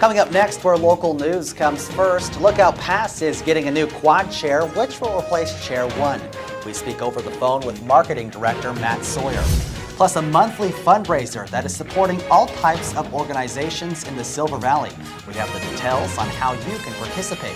Coming up next, where local news comes first, Lookout Pass is getting a new quad chair, which will replace Chair 1. We speak over the phone with Marketing Director Matt Sawyer. Plus a monthly fundraiser that is supporting all types of organizations in the Silver Valley. We have the details on how you can participate.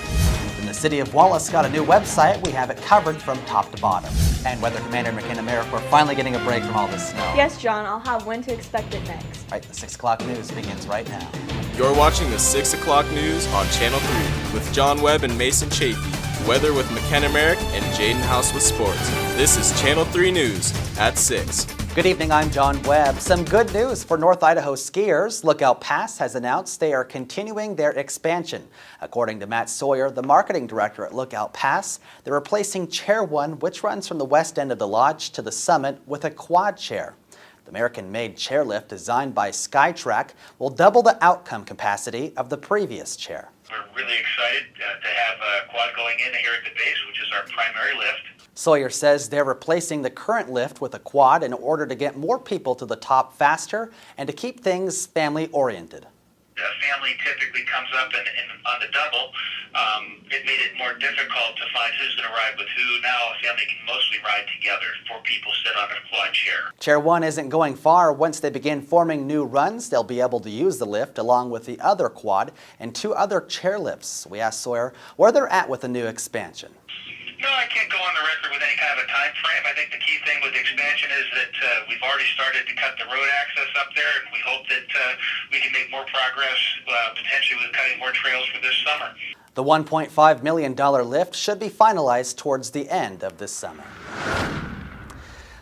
And the City of Wallace got a new website. We have it covered from top to bottom. And Weather Commander McKenna Merrick, we're finally getting a break from all this snow. Yes, John, I'll have when to expect it next. Right, the 6 o'clock news begins right now. You're watching the 6 o'clock news on Channel 3 with John Webb and Mason Chafee. Weather with McKenna Merrick and Jaden House with sports. This is Channel 3 News at 6. Good evening, I'm John Webb. Some good news for North Idaho skiers. Lookout Pass has announced they are continuing their expansion. According to Matt Sawyer, the marketing director at Lookout Pass, they're replacing Chair 1, which runs from the west end of the lodge to the summit, with a quad chair. The American-made chairlift designed by SkyTrack will double the outcome capacity of the previous chair. We're really excited to have a quad going in here at the base, which is our primary lift. Sawyer says they're replacing the current lift with a quad in order to get more people to the top faster and to keep things family-oriented. A family typically comes up and on the double. It made it more difficult to find who's going to ride with who. Now a family can mostly ride together. 4 people sit on a quad chair. Chair 1 isn't going far. Once they begin forming new runs, they'll be able to use the lift along with the other quad and 2 other chairlifts. We asked Sawyer where they're at with the new expansion. No, I can't go on the record with any kind of a time frame. I think the key thing with the expansion is that we've already started to cut the road access up there, and we hope that we can make more progress, potentially with cutting more trails for this summer. The $1.5 million lift should be finalized towards the end of this summer.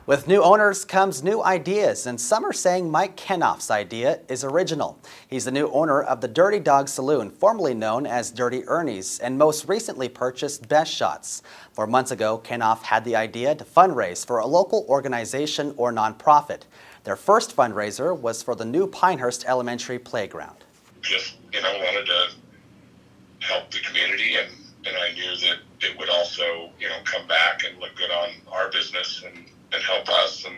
With new owners comes new ideas, and some are saying Mike Kenoff's idea is original. He's the new owner of the Dirty Dog Saloon, formerly known as Dirty Ernie's, and most recently purchased Best Shots. 4 months ago, Kenoff had the idea to fundraise for a local organization or nonprofit. Their first fundraiser was for the new Pinehurst Elementary playground. Just, wanted to help the community, and I knew that it would also, come back and look good on our business and help us, and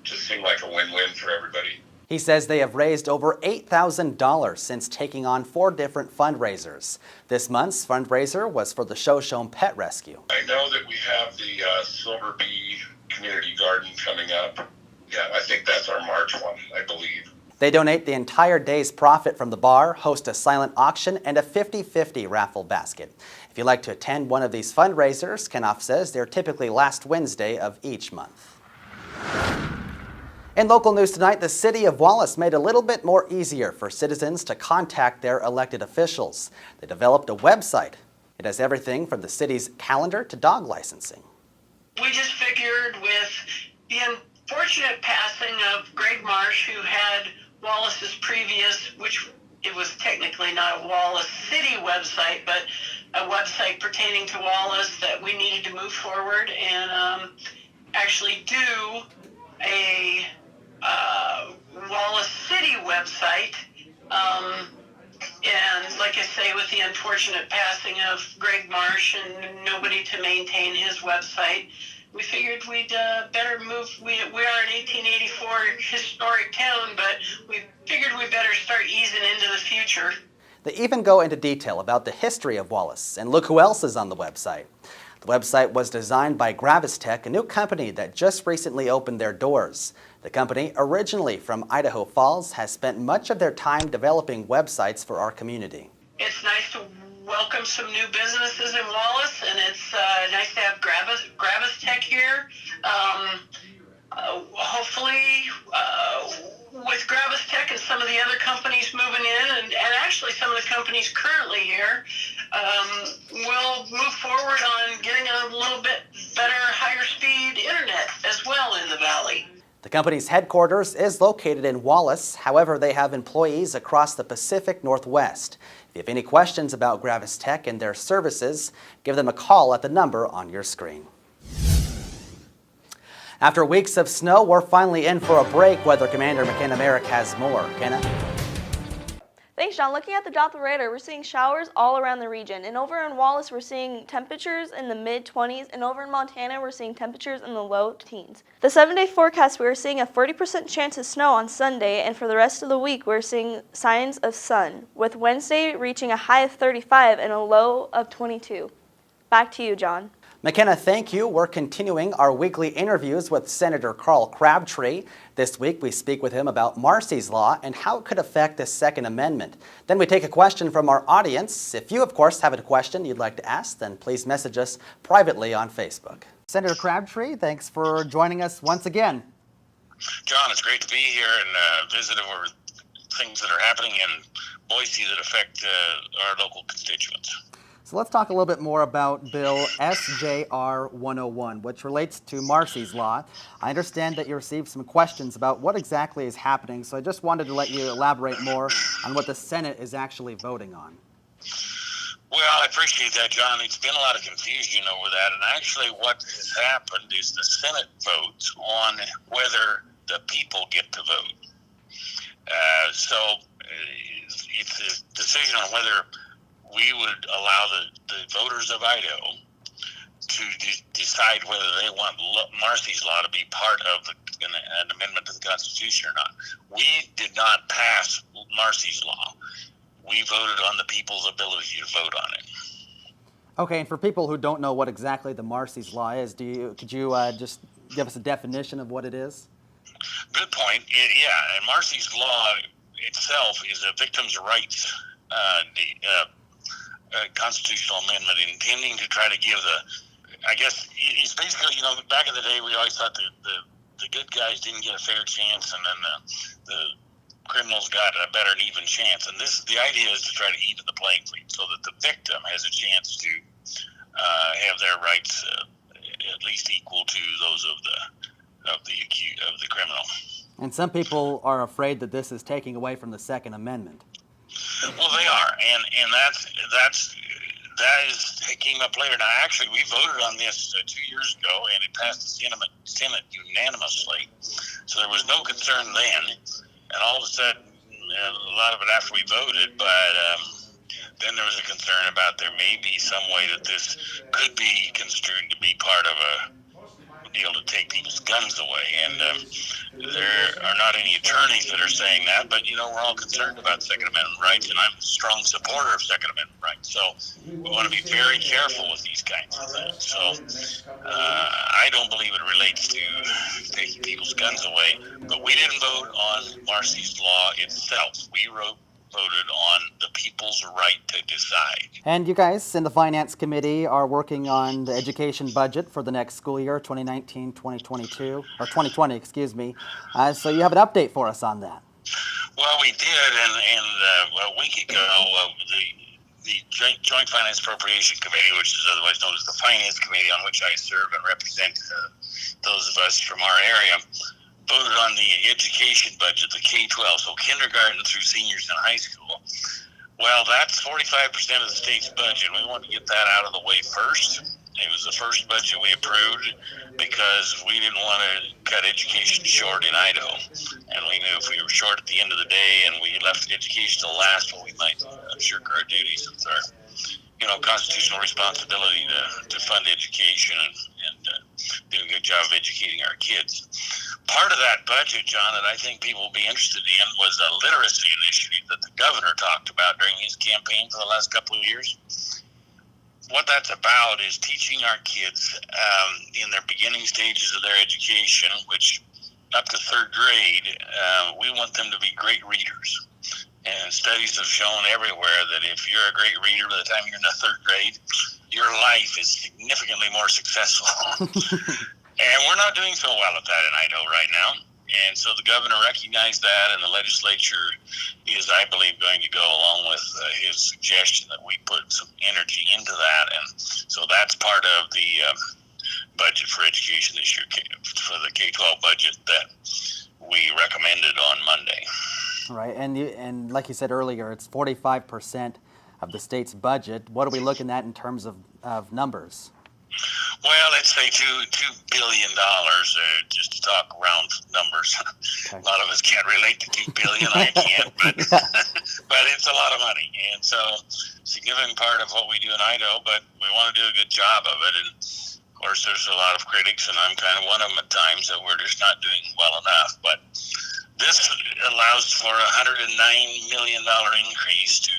just seem like a win-win for everybody. He says they have raised over $8,000 since taking on 4 different fundraisers. This month's fundraiser was for the Shoshone Pet Rescue. I know that we have the Silver Bee Community Garden coming up. Yeah, I think that's our March one, I believe. They donate the entire day's profit from the bar, host a silent auction, and a 50-50 raffle basket. If you'd like to attend one of these fundraisers, Kenoff says they're typically last Wednesday of each month. In local news tonight, the City of Wallace made a little bit more easier for citizens to contact their elected officials. They developed a website. It has everything from the city's calendar to dog licensing. We just figured with the unfortunate passing of Greg Marsh, who had Wallace's previous, which it was technically not a Wallace City website, but a website pertaining to Wallace, that we needed to move forward and actually do a Wallace City website. And like I say, with the unfortunate passing of Greg Marsh and nobody to maintain his website, we figured we'd better move. We are an 1884 historic town, but we figured we better start easing into the future. They even go into detail about the history of Wallace, and look who else is on the website. The website was designed by Gravis Tech, a new company that just recently opened their doors. The company, originally from Idaho Falls, has spent much of their time developing websites for our community. It's nice to welcome some new businesses in Wallace, and it's nice to have Gravis Tech here. Hopefully, with Gravis Tech and some of the other companies moving in, and actually some of the companies currently here, we'll move forward on getting a little bit better, higher speed internet as well in the valley. The company's headquarters is located in Wallace. However, they have employees across the Pacific Northwest. If you have any questions about Gravis Tech and their services, give them a call at the number on your screen. After weeks of snow, we're finally in for a break. Weather Commander McKenna Merrick has more. Kenna? Thanks, John. Looking at the Doppler radar, we're seeing showers all around the region. And over in Wallace, we're seeing temperatures in the mid-20s. And over in Montana, we're seeing temperatures in the low teens. The 7-day forecast, we're seeing a 40% chance of snow on Sunday. And for the rest of the week, we're seeing signs of sun, with Wednesday reaching a high of 35 and a low of 22. Back to you, John. McKenna, thank you. We're continuing our weekly interviews with Senator Carl Crabtree. This week, we speak with him about Marsy's Law and how it could affect the Second Amendment. Then we take a question from our audience. If you, of course, have a question you'd like to ask, then please message us privately on Facebook. Senator Crabtree, thanks for joining us once again. John, it's great to be here and visit over things that are happening in Boise that affect our local constituents. So let's talk a little bit more about Bill SJR 101, which relates to Marsy's Law. I understand that you received some questions about what exactly is happening, so I just wanted to let you elaborate more on what the Senate is actually voting on. Well, I appreciate that, John. It's been a lot of confusion over that, and actually what has happened is the Senate votes on whether the people get to vote. So it's a decision on whether we would allow the voters of Idaho to decide whether they want Marsy's Law to be part of an amendment to the Constitution or not. We did not pass Marsy's Law. We voted on the people's ability to vote on it. Okay, and for people who don't know what exactly the Marsy's Law is, could you just give us a definition of what it is? Good point. Yeah, and Marsy's Law itself is a victims' rights constitutional amendment intending to try to give it's basically, back in the day we always thought the good guys didn't get a fair chance and then the criminals got a better and even chance. And the idea is to try to even the playing field so that the victim has a chance to have their rights at least equal to those of the criminal. And some people are afraid that this is taking away from the Second Amendment. Well, they are, and that came up later. Now, actually, we voted on this 2 years ago, and it passed the Senate unanimously. So there was no concern then, and all of a sudden, a lot of it after we voted, but then there was a concern about there may be some way that this could be construed to be part of a deal to take people's guns away, and there are not any attorneys that are saying that, but we're all concerned about Second Amendment rights, and I'm a strong supporter of Second Amendment rights, so we want to be very careful with these kinds of things. So I don't believe it relates to taking people's guns away, but we didn't vote on Marsy's Law itself. We voted on the people's right to decide. And you guys in the Finance Committee are working on the education budget for the next school year, 2019-2022, or 2020, excuse me. So you have an update for us on that. Well, we did, and a week ago, the Joint Finance Appropriation Committee, which is otherwise known as the Finance Committee, on which I serve and represent those of us from our area, voted on the education budget, the K-12, so kindergarten through seniors in high school. Well, that's 45% of the state's budget. We wanted to get that out of the way first. It was the first budget we approved because we didn't want to cut education short in Idaho. And we knew if we were short at the end of the day and we left education to last, well, we might shirk our duties. It's our constitutional responsibility to fund education and do a good job of educating our kids. Part of that budget, John, that I think people will be interested in was a literacy initiative that the governor talked about during his campaign for the last couple of years. What that's about is teaching our kids in their beginning stages of their education, which up to third grade, we want them to be great readers. And studies have shown everywhere that if you're a great reader by the time you're in the third grade, your life is significantly more successful. And we're not doing so well at that in Idaho right now. And so the governor recognized that, and the legislature is, I believe, going to go along with his suggestion that we put some energy into that. And so that's part of the budget for education this year, for the K-12 budget that we recommended on Monday. Right, and like you said earlier, it's 45% of the state's budget. What are we looking at in terms of numbers? Well, let's say $2 billion, just to talk round numbers. Okay. A lot of us can't relate to $2 billion. I can't, but but it's a lot of money, and so significant part of what we do in Idaho, but we want to do a good job of it. And of course, there's a lot of critics, and I'm kind of one of them at times, that we're just not doing well enough. But this allows for a $109 million increase to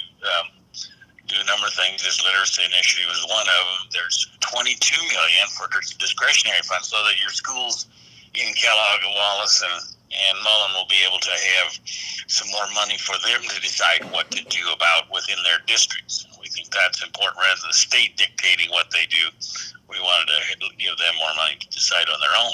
do a number of things. This literacy initiative is one of them. There's $22 million for discretionary funds, so that your schools in Kellogg, Wallace, and Mullen will be able to have some more money for them to decide what to do about within their districts. We think that's important. Rather than the state dictating what they do, we wanted to give them more money to decide on their own.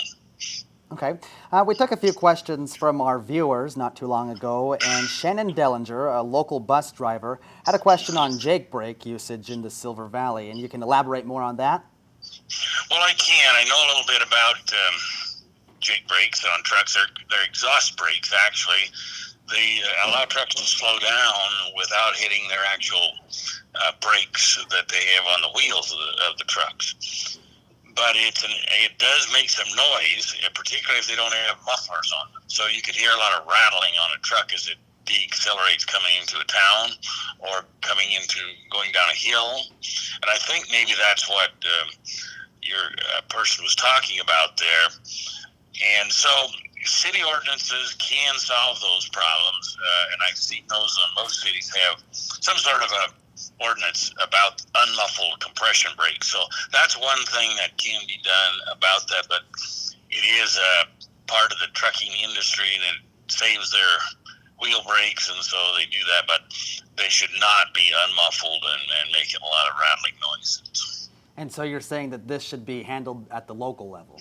Okay. We took a few questions from our viewers not too long ago, and Shannon Dellinger, a local bus driver, had a question on Jake brake usage in the Silver Valley, and you can elaborate more on that? Well, I can. I know a little bit about Jake brakes on trucks. They're exhaust brakes, actually. They allow trucks to slow down without hitting their actual brakes that they have on the wheels of the trucks. But it does make some noise, particularly if they don't have mufflers on them. So you could hear a lot of rattling on a truck as it deaccelerates coming into a town or going down a hill. And I think maybe that's what your person was talking about there. And so city ordinances can solve those problems, and I've seen those on most cities have some sort of a ordinance about unmuffled compression brakes. So that's one thing that can be done about that, but it is a part of the trucking industry that saves their wheel brakes, and so they do that, but they should not be unmuffled and making a lot of rattling noises. And so you're saying that this should be handled at the local level?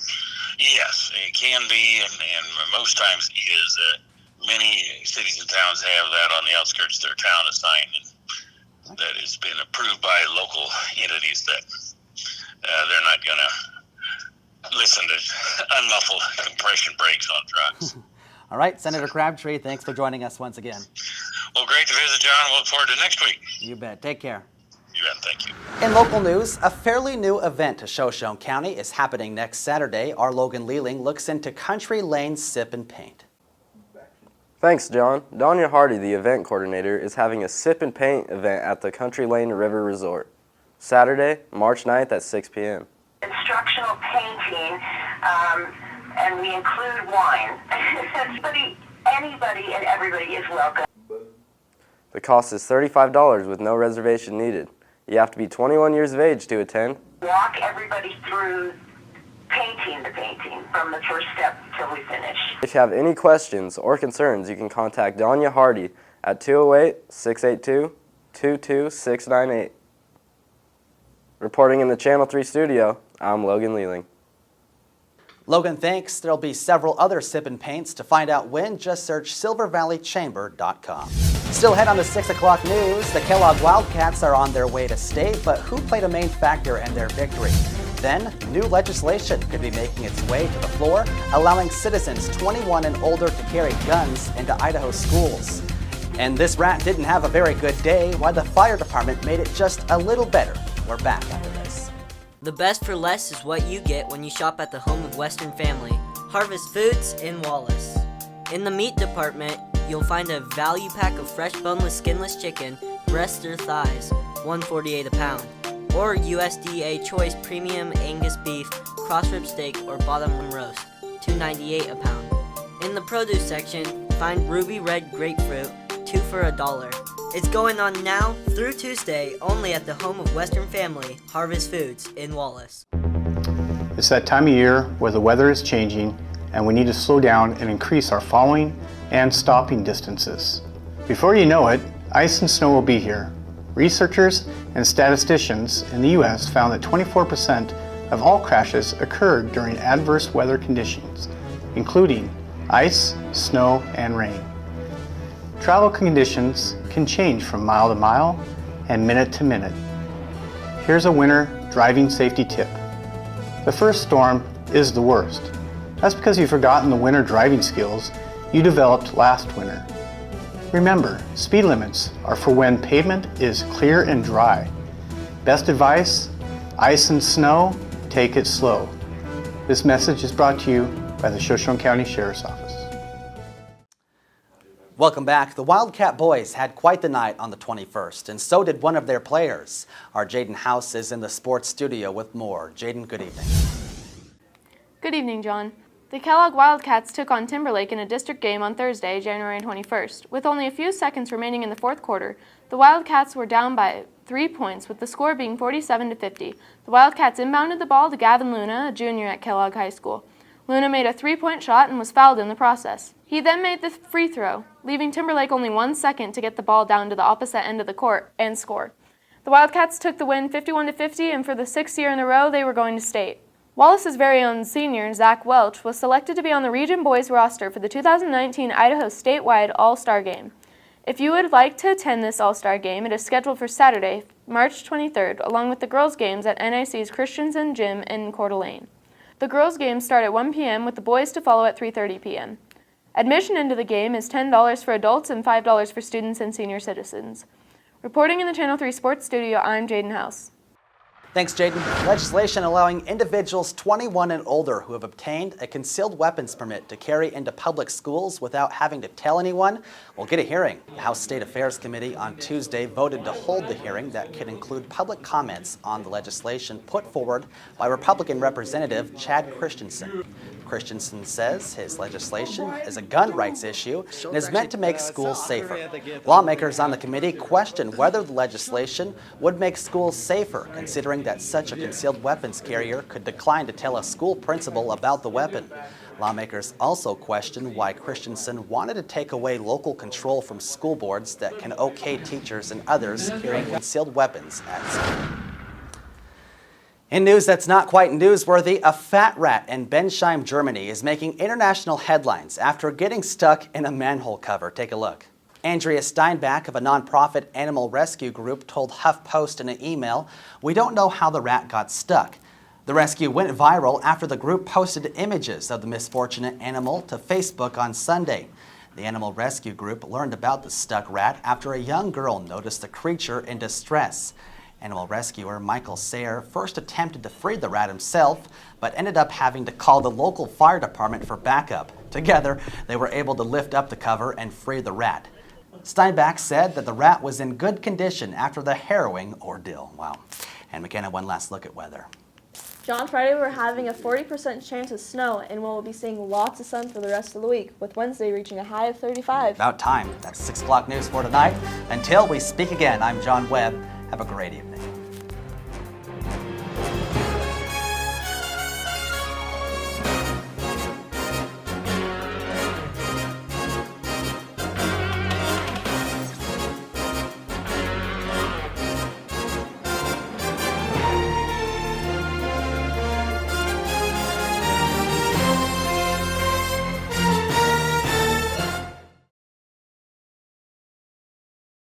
Yes, it can be, and most times it is. Many cities and towns have that on the outskirts of their town assignment that has been approved by local entities that they're not going to listen to unmuffled compression brakes on trucks. All right, Senator Crabtree, thanks for joining us once again. Well, great to visit, John. We'll look forward to next week. You bet. Take care. You bet. Thank you. In local news, a fairly new event to Shoshone County is happening next Saturday. Our Logan Lealing looks into Country Lane Sip and Paint. Thanks, John. Donya Hardy, the event coordinator, is having a Sip and Paint event at the Country Lane River Resort, Saturday, March 9th at 6 p.m. Instructional painting, and we include wine. Anybody and everybody is welcome. The cost is $35 with no reservation needed. You have to be 21 years of age to attend. Walk everybody through painting the painting from the first step till we finish. If you have any questions or concerns, you can contact Donya Hardy at 208-682-22698. Reporting in the Channel 3 studio, I'm Logan Lealing. Logan, thanks. There'll be several other Sip and Paints. To find out when, just search silvervalleychamber.com. Still ahead on the 6 o'clock news, the Kellogg Wildcats are on their way to state, but who played a main factor in their victory? Then, new legislation could be making its way to the floor, allowing citizens 21 and older to carry guns into Idaho schools. And this rat didn't have a very good day, while the fire department made it just a little better. We're back after this. The best for less is what you get when you shop at the home of Western Family, Harvest Foods in Wallace. In the meat department, you'll find a value pack of fresh boneless skinless chicken, breasts or thighs, $1.48 a pound, or USDA Choice Premium Angus Beef, cross rib steak, or bottom limb roast, $2.98 a pound. In the produce section, find Ruby Red Grapefruit, 2 for $1. It's going on now through Tuesday only at the home of Western Family, Harvest Foods in Wallace. It's that time of year where the weather is changing and we need to slow down and increase our following and stopping distances. Before you know it, ice and snow will be here. Researchers and statisticians in the U.S. found that 24% of all crashes occurred during adverse weather conditions, including ice, snow, and rain. Travel conditions can change from mile to mile and minute to minute. Here's a winter driving safety tip. The first storm is the worst. That's because you've forgotten the winter driving skills you developed last winter. Remember, speed limits are for when pavement is clear and dry. Best advice, ice and snow, take it slow. This message is brought to you by the Shoshone County Sheriff's Office. Welcome back. The Wildcat boys had quite the night on the 21st, and so did one of their players. Our Jaden House is in the sports studio with more. Jaden, good evening. Good evening, John. The Kellogg Wildcats took on Timberlake in a district game on Thursday, January 21st. With only a few seconds remaining in the fourth quarter, the Wildcats were down by 3 points, with the score being 47-50. The Wildcats inbounded the ball to Gavin Luna, a junior at Kellogg High School. Luna made a three-point shot and was fouled in the process. He then made the free throw, leaving Timberlake only 1 second to get the ball down to the opposite end of the court and score. The Wildcats took the win 51-50, and for the 6th year in a row, they were going to state. Wallace's very own senior, Zach Welch, was selected to be on the Region Boys roster for the 2019 Idaho statewide All-Star Game. If you would like to attend this All-Star Game, it is scheduled for Saturday, March 23rd, along with the girls' games at NIC's Christensen Gym in Coeur d'Alene. The girls' games start at 1 p.m. with the boys to follow at 3:30 p.m. Admission into the game is $10 for adults and $5 for students and senior citizens. Reporting in the Channel 3 Sports Studio, I'm Jaden House. Thanks, Jaden. Legislation allowing individuals 21 and older who have obtained a concealed weapons permit to carry into public schools without having to tell anyone will get a hearing. The House State Affairs Committee on Tuesday voted to hold the hearing that could include public comments on the legislation put forward by Republican Representative Chad Christensen. Christensen says his legislation is a gun rights issue and is meant to make schools safer. Lawmakers on the committee questioned whether the legislation would make schools safer, considering that such a concealed weapons carrier could decline to tell a school principal about the weapon. Lawmakers also questioned why Christensen wanted to take away local control from school boards that can okay teachers and others carrying concealed weapons at school. In news that's not quite newsworthy, a fat rat in Bensheim, Germany is making international headlines after getting stuck in a manhole cover. Take a look. Andrea Steinbach of a nonprofit animal rescue group told HuffPost in an email, "We don't know how the rat got stuck." The rescue went viral after the group posted images of the misfortunate animal to Facebook on Sunday. The animal rescue group learned about the stuck rat after a young girl noticed the creature in distress. Animal rescuer Michael Sayer first attempted to free the rat himself, but ended up having to call the local fire department for backup. Together, they were able to lift up the cover and free the rat. Steinbach said that the rat was in good condition after the harrowing ordeal. Wow. And McKenna, one last look at weather. John, Friday we're having a 40% chance of snow, and we'll be seeing lots of sun for the rest of the week, with Wednesday reaching a high of 35. About time. That's 6 o'clock news for tonight. Until we speak again, I'm John Webb. Have a great evening.